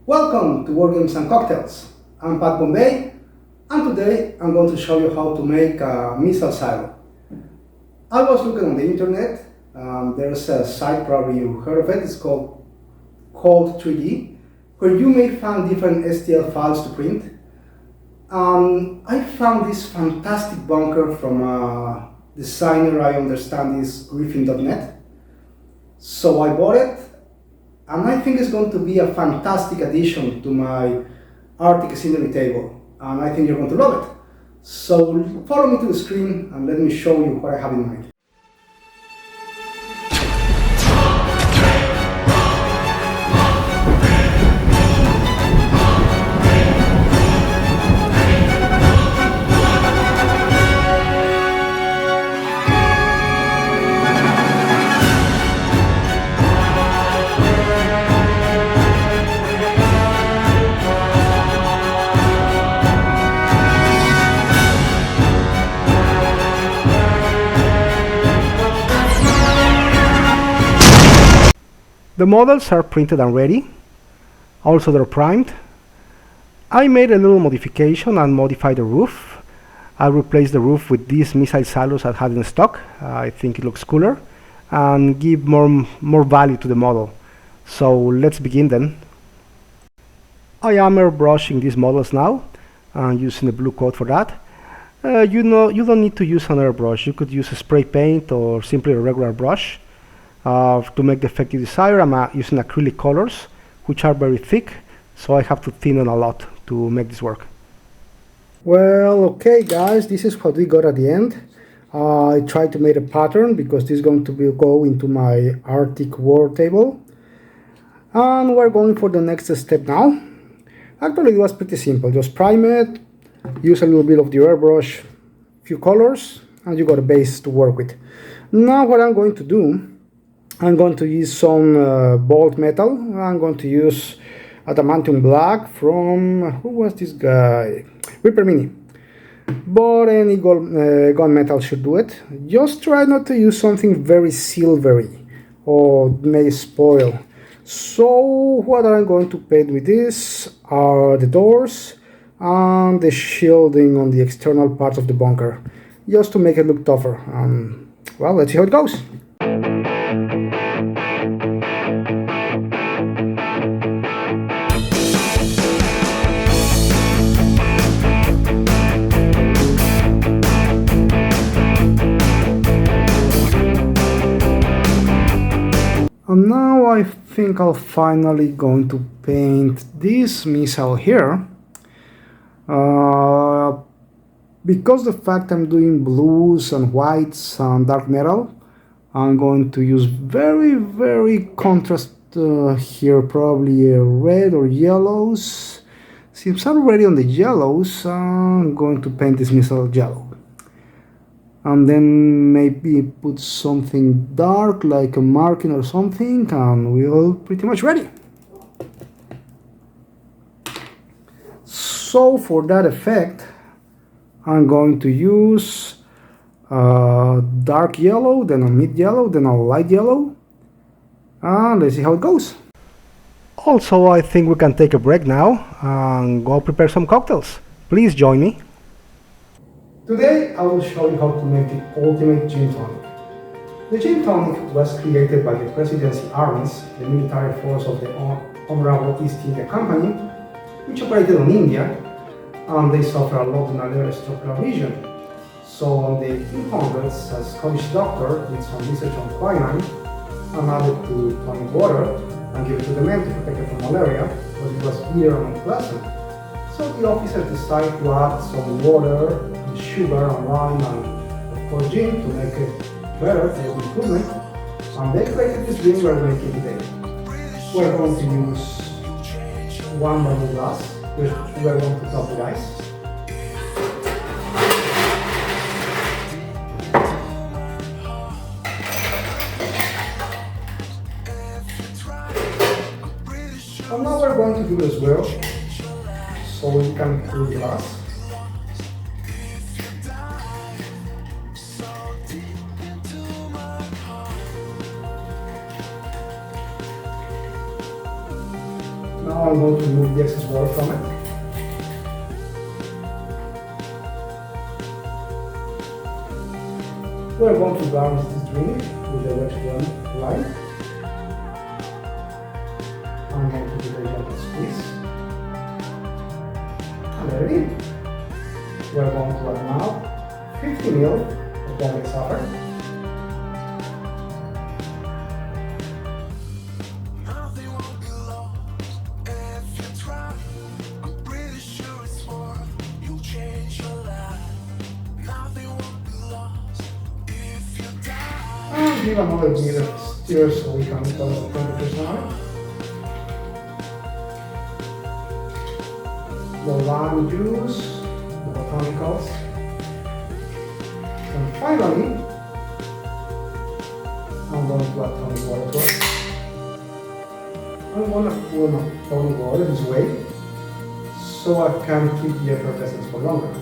Welcome to Wargames and Cocktails. I'm Pat Bombay, and today I'm going to show you how to make a missile silo. I was looking on the internet. There's a site, probably you heard of it. It's called Code 3D, where you may find different STL files to print. I found this fantastic bunker from a designer, I understand, is Griffin.net. So I bought it. And I think it's going to be a fantastic addition to my Arctic scenery table, and I think you're going to love it. So follow me to the screen and let me show you what I have in mind. The models are printed and ready. Also they're primed. I made a little modification and modified the roof. I replaced the roof with these missile silos I had in stock. I think it looks cooler and give more value to the model. So let's begin then. I am airbrushing these models now and using the blue coat for that. You don't need to use an airbrush. You could use a spray paint or simply a regular brush. To make the effect you desire, I'm using acrylic colors, which are very thick, so I have to thin them a lot to make this work. Well, okay guys, this is what we got at the end. I tried to make a pattern because this is going to go into my Arctic war table. And we're going for the next step now. Actually, it was pretty simple. Just prime it, use a little bit of the airbrush, few colors, and you got a base to work with. Now what I'm going to do, I'm going to use some bolt metal. I'm going to use adamantium black from, who was this guy? Reaper Mini. But any gun metal should do it. Just try not to use something very silvery or may spoil. So what I'm going to paint with this are the doors and the shielding on the external part of the bunker, just to make it look tougher. Well, let's see how it goes. And now I think I'll finally going to paint this missile here. Because the fact I'm doing blues and whites and dark metal, I'm going to use very contrast here, probably red or yellows. Since I'm already on the yellows, I'm going to paint this missile yellow. And then maybe put something dark like a marking or something, and we're all pretty much ready. So for that effect, I'm going to use dark yellow, then a mid yellow, then a light yellow, and let's see how it goes. Also, I think we can take a break now and go prepare some cocktails. Please join me. Today I will show you how to make the ultimate gin tonic. The gin tonic was created by the Presidency Armies, the military force of the Honorable East India Company, which operated in India, and they suffered a lot in the Astra region. So in the 1800s, a Scottish doctor did some research on quinine and added to tonic water and gave it to the men to protect them from malaria, because it was bitter and unpleasant. So the officers decided to add some water, sugar and wine and of course gin to make it better for improvement, and they created this drink we're making today. We're going to use one bamboo glass, which we're going to top with ice. And now we're going to do as well, so we can fill the glass. Now I'm going to remove the excess water from it. We're going to garnish this drink with the wedge line. I'm going to do a gentle squeeze. And there it is. We're going to add now 50 ml of garlic powder. And give another bit of stir so we can tell the temperature on it. The lime juice, the botanicals, and finally, I'm going to add tonic water to it. I'm going to pour my tonic water this way so I can keep the effervescence for longer.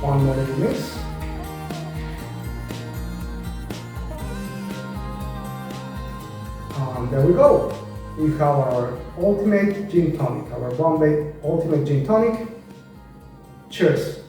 One more little mix. And there we go. We have our ultimate gin tonic, our Bombay ultimate gin tonic. Cheers.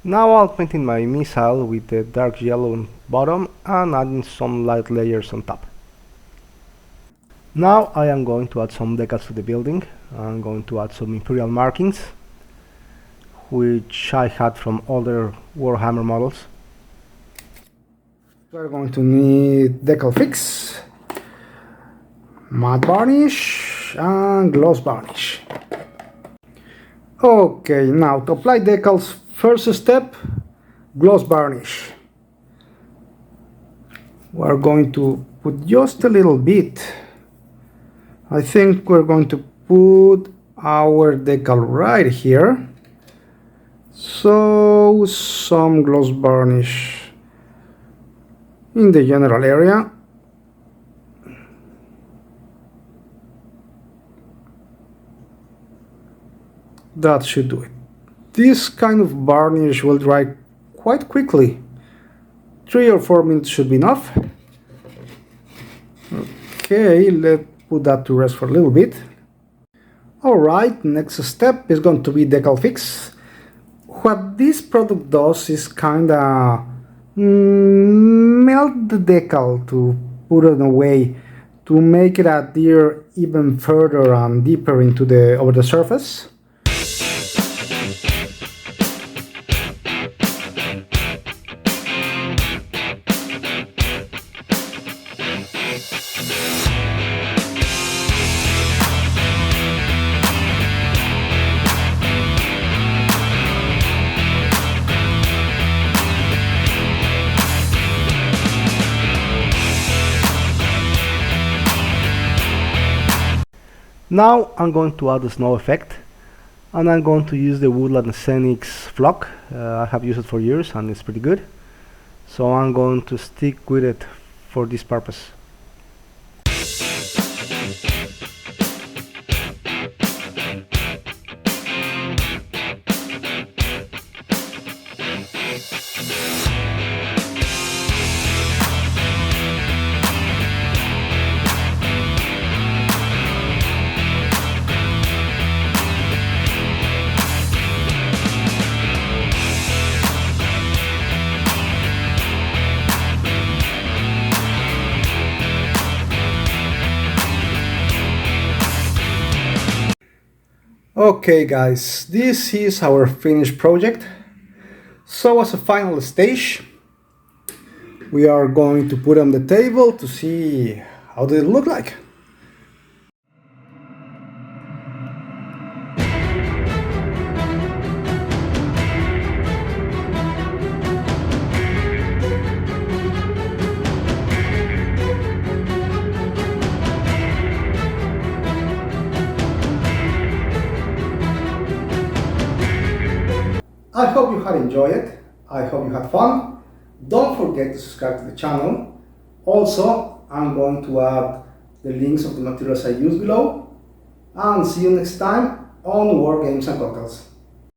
Now I'll paint my missile with the dark yellow bottom and adding some light layers on top. Now I am going to add some decals to the building. I'm going to add some imperial markings, which I had from older warhammer models. We're going to need decal fix, matte varnish and gloss varnish. Okay, now to apply decals, first step, gloss varnish. We're going to put just a little bit. I think we're going to put our decal right here. So some gloss varnish in the general area. That should do it. This kind of varnish will dry quite quickly. 3 or 4 minutes should be enough. Okay, let's put that to rest for a little bit. Alright, next step is going to be decal fix. What this product does is kinda melt the decal to put it away to make it adhere even further and deeper into over the surface. Now I'm going to add the snow effect, and I'm going to use the Woodland Scenics flock. I have used it for years and it's pretty good, so I'm going to stick with it for this purpose. Okay guys, this is our finished project. So as a final stage, we are going to put on the table to see how they look like. I hope you had enjoyed it. I hope you had fun. Don't forget to subscribe to the channel. Also, I'm going to add the links of the materials I used below. And see you next time on War Games and Cocktails.